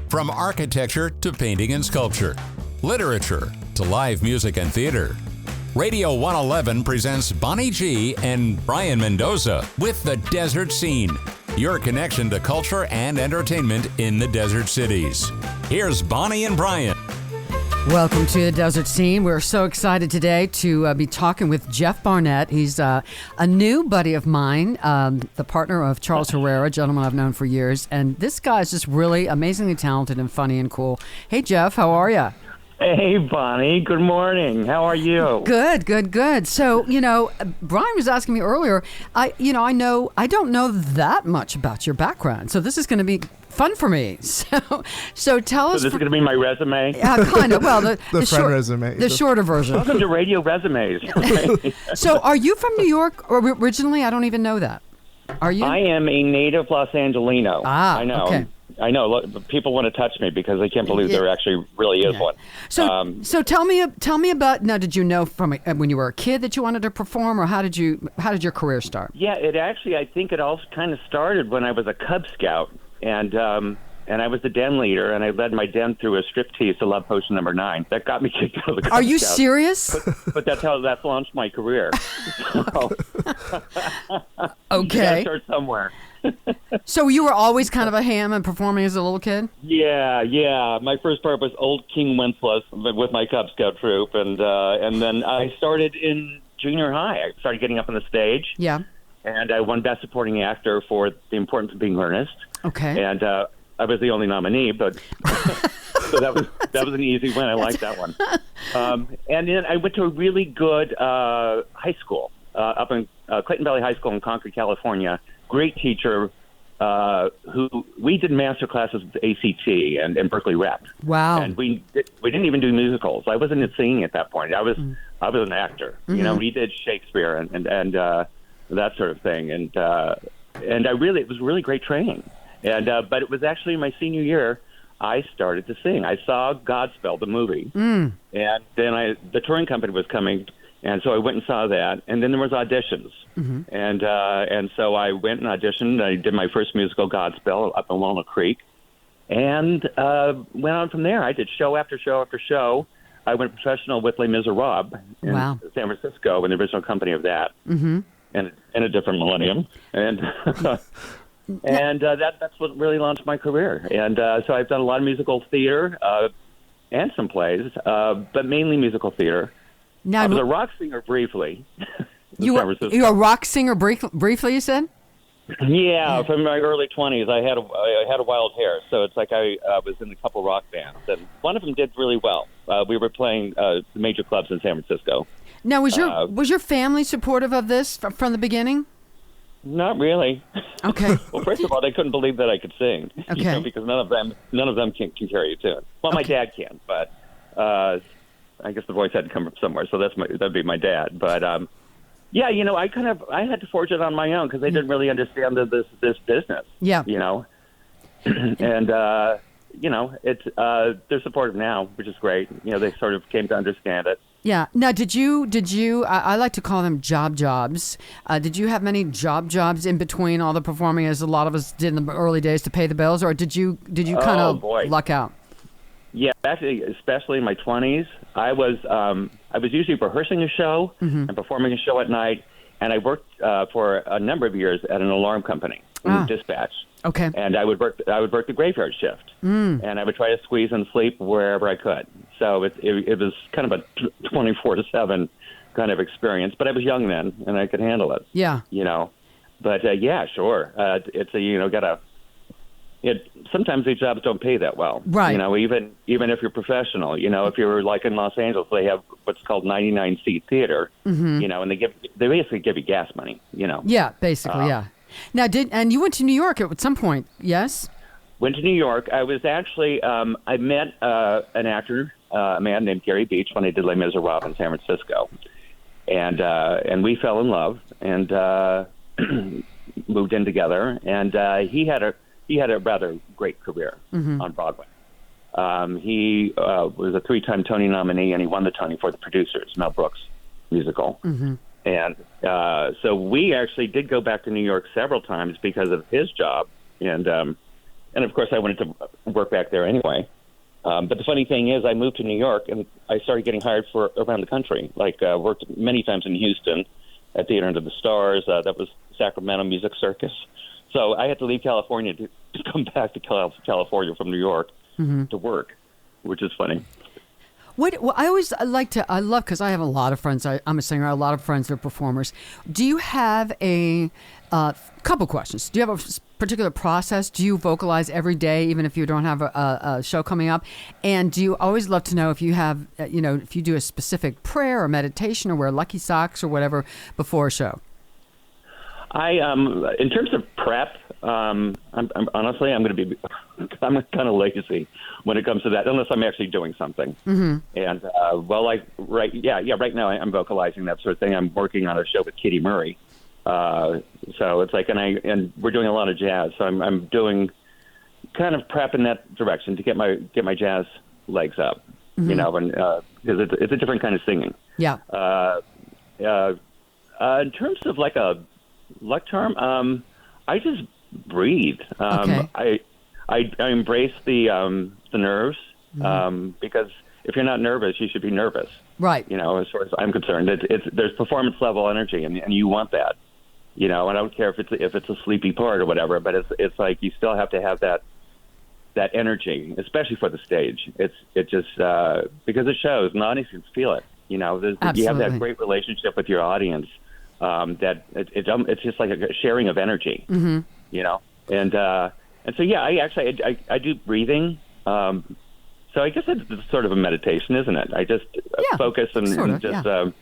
From architecture to painting and sculpture, literature to live music and theater. Radio 111 presents Bonnie G and Brayan Mendoza with The Desert Scene, your connection to culture and entertainment in the desert cities. Here's Bonnie and Brayan. Welcome to The Desert Scene. We're so excited today to be talking with Jeff Barnett. He's a new buddy of mine, the partner of Charles Herrera, a gentleman I've known for years. And this guy is just really amazingly talented and funny and cool. Hey, Jeff, how are you? Hey, Bonnie. Good morning. How are you? Good. So, Brayan was asking me earlier, I don't know that much about your background. So this is going to be fun for me. So tell us. So this is going to be my resume? Kind of. Well, the short resume. The shorter version. Welcome to Radio Resumes. So are you from New York originally? I don't even know that. Are you? I am a native Los Angelino. I know. Okay. I know. People want to touch me because they can't believe there actually really is one. So tell me about. Now, did you know from when you were a kid that you wanted to perform, or how did your career start? Yeah, I think it all kind of started when I was a Cub Scout, and I was the den leader, and I led my den through a striptease to Love Potion number 9. That got me kicked out of the Cub Are you Scouts. serious? But that's launched my career. Okay. You gotta start somewhere. So you were always kind of a ham and performing as a little kid? Yeah. My first part was Old King Wenceslas with my Cub Scout troop, and then I started in junior high. I started getting up on the stage. Yeah. And I won Best Supporting Actor for The Importance of Being Earnest. Okay. And I was the only nominee, but so that was an easy win. I liked that one. And then I went to a really good high school up in Clayton Valley High School in Concord, California. Great teacher who we did master classes with ACT and Berkeley Rep. Wow. And we didn't even do musicals. I wasn't singing at that point. I was an actor. Mm-hmm. We did Shakespeare and that sort of thing. And it was really great training. And but it was actually my senior year I started to sing. I saw Godspell, the movie, and then the touring company was coming. And so I went and saw that, and then there was auditions, and so I went and auditioned. I did my first musical, Godspell, up in Walnut Creek, and went on from there. I did show after show after show. I went professional with Les Miserables in San Francisco, in the original company of that, and in a different millennium, and that's what really launched my career. And so I've done a lot of musical theater and some plays, but mainly musical theater. Now, I was a rock singer briefly. You were a rock singer briefly, you said? Yeah, from my early 20s. I had a wild hair, so it's like I was in a couple rock bands, and one of them did really well. We were playing the major clubs in San Francisco. Now, was your family supportive of this from the beginning? Not really. Okay. Well, first of all, they couldn't believe that I could sing. Okay. Because none of them can carry a tune. Well, my dad can, but I guess the voice had to come from somewhere, so that'd be my dad. But I had to forge it on my own because they didn't really understand this business. Yeah. And it's they're supportive now, which is great. They sort of came to understand it. Yeah. Now, did you? I like to call them jobs. Did you have many jobs in between all the performing, as a lot of us did in the early days, to pay the bills, or did you kind of luck out? Yeah, actually, especially in my 20s, I was usually rehearsing a show and performing a show at night, and I worked for a number of years at an alarm company in dispatch. Okay. And I would work the graveyard shift, and I would try to squeeze in sleep wherever I could. So it was kind of a 24/7 kind of experience. But I was young then, and I could handle it. Yeah. But yeah, sure. It's sometimes these jobs don't pay that well. Right. Even if you're professional, if you're like in Los Angeles, they have what's called 99-seat theater, and they basically give you gas money, Yeah, basically, yeah. Now, you went to New York at some point, yes? Went to New York. I was actually, I met an actor, a man named Gary Beach, when I did Les Miserables in San Francisco. And we fell in love and moved in together. And he had a rather great career on Broadway. He was a 3-time Tony nominee, and he won the Tony for The Producers, Mel Brooks musical. And so we actually did go back to New York several times because of his job. And and of course I wanted to work back there anyway. But the funny thing is, I moved to New York, and I started getting hired for around the country. Like, worked many times in Houston at Theater Under the Stars. That was Sacramento Music Circus. So I had to leave California to come back to California from New York to work, which is funny. Well, I love, because I have a lot of friends. I'm a singer. I have a lot of friends that are performers. Do you have a couple questions? Do you have a particular process? Do you vocalize every day, even if you don't have a show coming up? And do you always love to know if you have, if you do a specific prayer or meditation or wear lucky socks or whatever before a show? In terms of prep, I'm honestly, I'm kind of lazy when it comes to that, unless I'm actually doing something. Mm-hmm. And right now I'm vocalizing, that sort of thing. I'm working on a show with Kitty Murray, so it's like, and we're doing a lot of jazz, so I'm doing kind of prep in that direction to get my jazz legs up, mm-hmm. And because it's a different kind of singing. Yeah. In terms of like a luck charm, I just breathe. Okay. I embrace the nerves, mm-hmm. Because if you're not nervous, you should be nervous. Right. As far as I'm concerned, there's performance level energy, and you want that. I don't care if it's a sleepy part or whatever, but it's like you still have to have that energy, especially for the stage. It just because it shows, and the audience can feel it. You have that great relationship with your audience. That it's just like a sharing of energy, mm-hmm. And so I do breathing. So I guess it's sort of a meditation, isn't it? I just focus and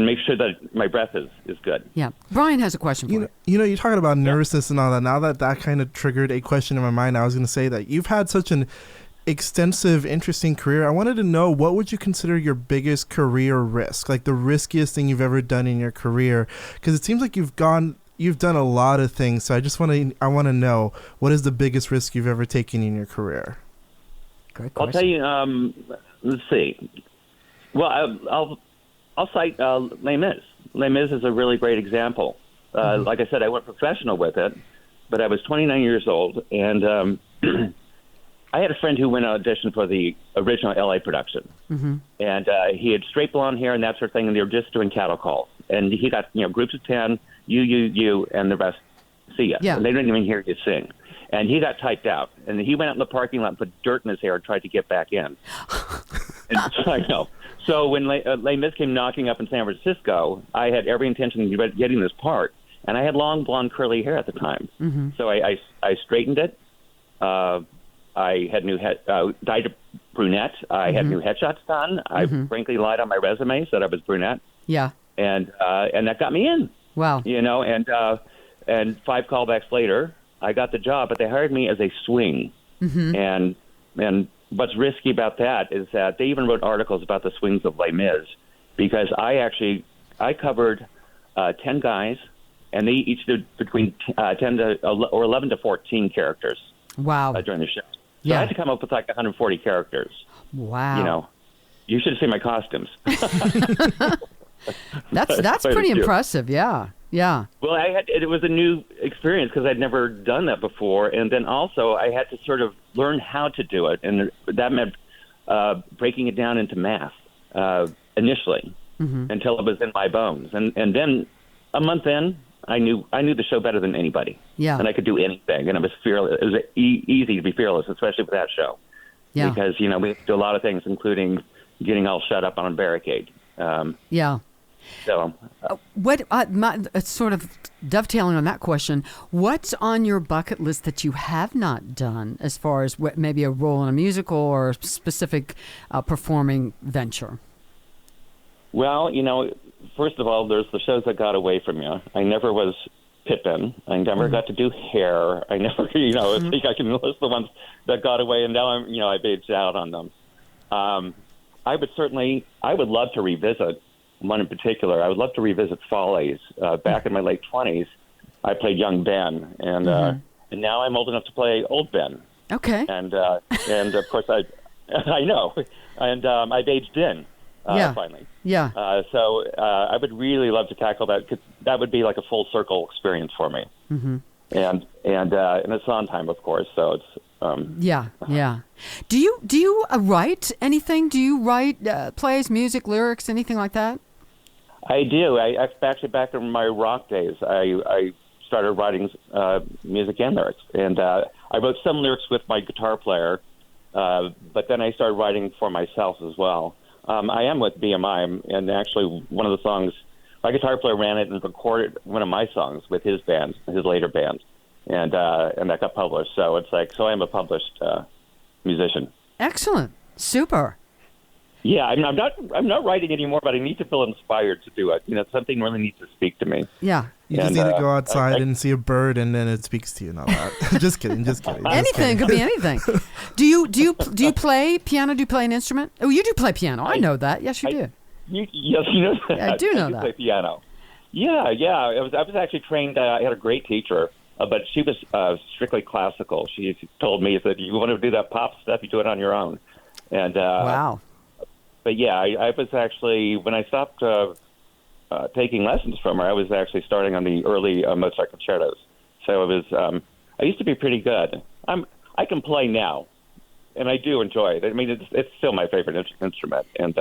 make sure that my breath is good. Yeah. Brian has a question for you. You're talking about nervousness and all that. Now that kind of triggered a question in my mind, I was going to say that you've had such an extensive, interesting career. I wanted to know, what would you consider your biggest career risk, like the riskiest thing you've ever done in your career? Because it seems like you've done a lot of things. So I want to know, what is the biggest risk you've ever taken in your career? Great question. I'll tell you. Let's see. Well, I'll cite Les Mis. Les Mis is a really great example. Mm-hmm. Like I said, I went professional with it, but I was 29 years old, and I had a friend who went audition for the original LA production, mm-hmm. and he had straight blonde hair and that sort of thing, and they were just doing cattle calls. And he got groups of 10, you, and the rest see ya. Yeah. And they didn't even hear you sing. And he got typed out, and he went out in the parking lot and put dirt in his hair and tried to get back in. And I know. So when Les Mis came knocking up in San Francisco, I had every intention of getting this part, and I had long blonde curly hair at the time. Mm-hmm. So I straightened it. I had dyed it brunette. I mm-hmm. had new headshots done. I mm-hmm. frankly lied on my resume, said I was brunette. Yeah. And that got me in. Wow. And 5 callbacks later, I got the job, but they hired me as a swing. Mm-hmm. And what's risky about that is that they even wrote articles about the swings of Les Mis, because I covered 10 guys, and they each did between 11 to 14 characters. Wow. During the show. So I had to come up with like 140 characters. Wow. You should have seen my costumes. That's pretty impressive. Yeah. Yeah. Well, it was a new experience because I'd never done that before. And then also I had to sort of learn how to do it. And that meant breaking it down into math initially, mm-hmm. until it was in my bones. And then a month in, I knew the show better than anybody. Yeah. And I could do anything. And it was fearless. It was easy to be fearless, especially with that show. Yeah. Because, we have to do a lot of things, including getting all shut up on a barricade. Yeah. So, sort of dovetailing on that question, what's on your bucket list that you have not done, as far as maybe a role in a musical or a specific performing venture? Well, first of all, there's the shows that got away from you. I never was Pippin. I never mm-hmm. got to do Hair. I never, mm-hmm. I think I can list the ones that got away, and now I've aged out on them. I would love to revisit one in particular. I would love to revisit Follies. Back in my late 20s, I played young Ben, and now I'm old enough to play old Ben. Okay. And of course I know, and I've aged in finally. Yeah. So I would really love to tackle that, because that would be like a full circle experience for me. Mm-hmm. and it's Sondheim, of course. So it's yeah. Do you write anything? Do you write plays, music, lyrics, anything like that? I do. I actually, back in my rock days, I started writing music and lyrics, and I wrote some lyrics with my guitar player, but then I started writing for myself as well. I am with BMI, and actually one of the songs, my guitar player ran it and recorded one of my songs with his band, his later band, and that got published. So it's like, so I am a published musician. Excellent, super. Yeah, I'm not writing anymore, but I need to feel inspired to do it. Something really needs to speak to me. Yeah. You just need to go outside and see a bird, and then it speaks to you and all that. Just kidding. Anything could be anything. Do you play piano? Do you play an instrument? Oh, you do play piano. I know that. Yes, you do. Yes, you know that. Yeah, I do know that. Play piano. Yeah. I was actually trained. I had a great teacher, but she was strictly classical. She told me that you want to do that pop stuff, you do it on your own. And wow. But yeah, I was actually, when I stopped taking lessons from her, I was actually starting on the early Mozart concertos. So I used to be pretty good. I can play now, and I do enjoy it. I mean, it's still my favorite instrument, and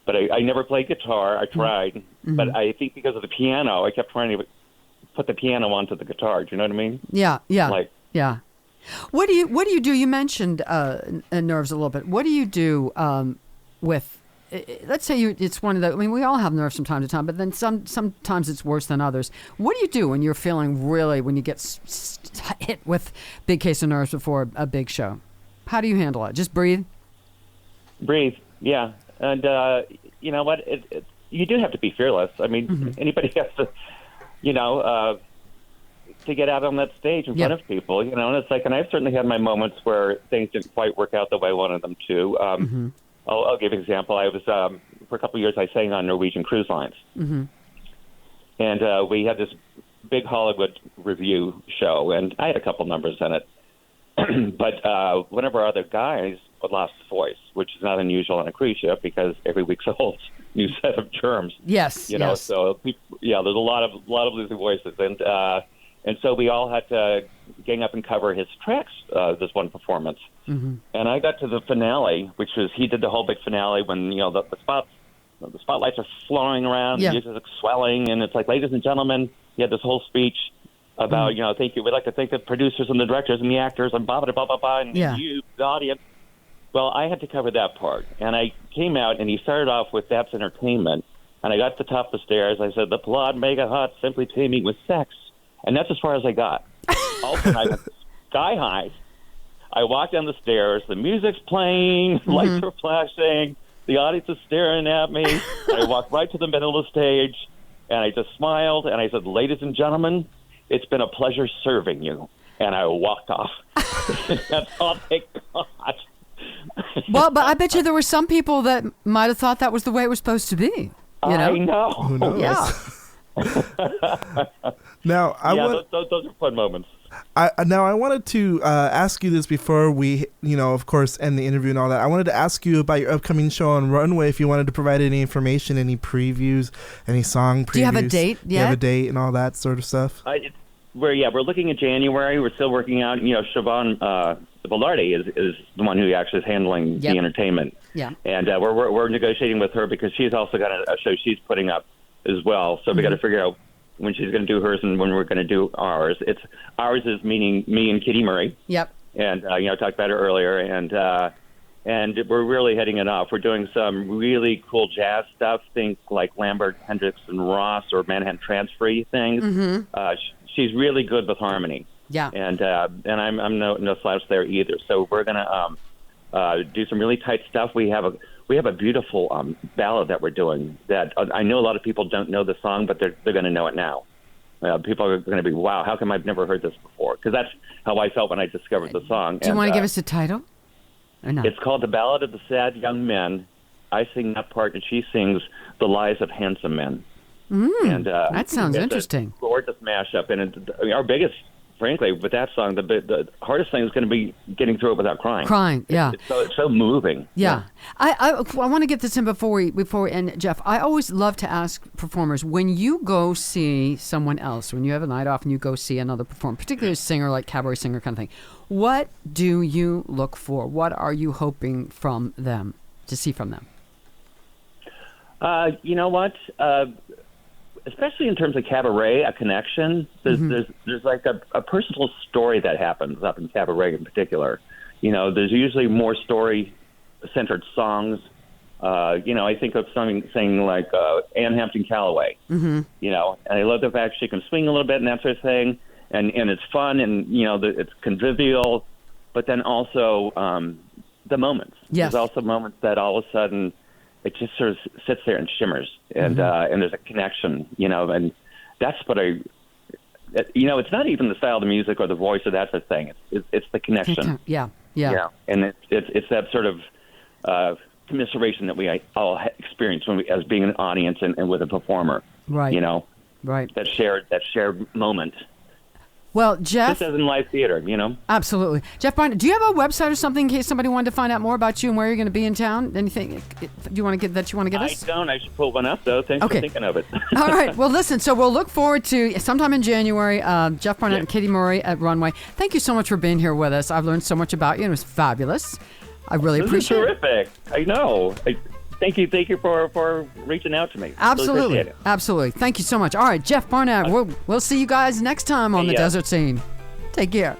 but I never played guitar. I tried, but I think because of the piano, I kept trying to put the piano onto the guitar. Do you know what I mean? Yeah. Yeah. What do you do? You mentioned nerves a little bit. What do you do with? Let's say it's one of the. I mean, we all have nerves from time to time, but then sometimes it's worse than others. What do you do when you're feeling when you get hit with big case of nerves before a big show? How do you handle it? Just breathe. Breathe. Yeah, and you know what? You do have to be fearless. I mean, anybody has to, to get out on that stage in front of people. And it's like, and I've certainly had my moments where things didn't quite work out the way I wanted them to. I'll give you an example. I was, for a couple of years, I sang on Norwegian cruise lines. And we had this big Hollywood review show, and I had a couple numbers in it. But one of our other guys lost his voice, which is not unusual on a cruise ship because every week's a whole new set of germs. Yes. So people, there's a lot of losing voices, and so we all had to gang up and cover his tracks this one performance. And I got to the finale, which was he did the whole big finale when the spotlights are flowing around, the music's swelling, and it's like, ladies and gentlemen, he had this whole speech about thank you. We'd like to thank the producers and the directors and the actors and blah blah blah blah blah, and you, the audience. Well, I had to cover that part, and I came out, and he started off with "That's Entertainment," and I got to the top of the stairs. I said, "The plot mega hot, simply teeming with sex," and that's as far as I got. All of a sudden, I went sky high. I walked down the stairs. The music's playing, lights are flashing, the audience is staring at me. I walked right to the middle of the stage, and I just smiled, and I said, "Ladies and gentlemen, it's been a pleasure serving you," and I walked off. That's all they got. Well, but I bet you there were some people that might have thought that was the way it was supposed to be. I know. Who knows? Yeah. Now, those are fun moments. I wanted to ask you this before we, of course, end the interview and all that. I wanted to ask you about your upcoming show on Runway, if you wanted to provide any information, any previews, any song previews. Do you have a date yet? Do you have a date and all that sort of stuff? We're looking at January. We're still working out. Siobhan Velarde is the one who actually is handling the entertainment. Yeah. And we're negotiating with her because she's also got a show she's putting up as well. So we got to figure out when she's going to do hers and when we're going to do ours. Ours is meaning me and Kitty Murray. Yep. And I talked about her earlier, and we're really hitting it off. We're doing some really cool jazz stuff. Think like Lambert, Hendricks, and Ross, or Manhattan Transfer things. She's really good with harmony. Yeah. And I'm no slouch there either. So we're gonna do some really tight stuff. We have a beautiful ballad that we're doing that I know a lot of people don't know the song, but they're going to know it now. People are going to be, wow, how come I've never heard this before? Because that's how I felt when I discovered the song. Do you want to give us a title? Or no? It's called The Ballad of the Sad Young Men. I sing that part, and she sings The Lies of Handsome Men. And that sounds interesting. Gorgeous mashup, and our biggest frankly, with that song, the hardest thing is going to be getting through it without crying. Crying, yeah. It's so moving. Yeah. I want to get this in before we end, Jeff. I always love to ask performers, when you go see someone else, when you have a night off and you go see another performer, particularly a singer, like cabaret singer kind of thing, what do you look for? What are you hoping from them, to see from them? You know what? Especially in terms of cabaret, a connection. There's like a personal story that happens up in cabaret in particular. You know, there's usually more story-centered songs. You know, I think of something like Anne Hampton Callaway. You know, and I love the fact she can swing a little bit and that sort of thing, and it's fun, and you know, it's convivial, but then also the moments. Yes. There's also moments that all of a sudden it just sort of sits there and shimmers, and there's a connection, you know, and that's what you know, it's not even the style of the music or the voice or that sort of thing. It's the connection. Yeah. And it's that sort of commiseration that we all experience as being an audience and with a performer. Right. You know. Right. That shared moment. Well, Jeff, just as in live theater, you know. Absolutely, Jeff Barnett. Do you have a website or something in case somebody wanted to find out more about you and where you're going to be in town? Anything you want to give us? I don't. I should pull one up though. Thanks for thinking of it. All right. Well, listen. So we'll look forward to sometime in January. Jeff Barnett and Katie Murray at Runway. Thank you so much for being here with us. I've learned so much about you, and it was fabulous. I really appreciate it. Terrific. I know. Thank you for reaching out to me. Absolutely. Really Absolutely. Thank you so much. All right, Jeff Barnett. We'll see you guys next time on the Desert Scene. Take care.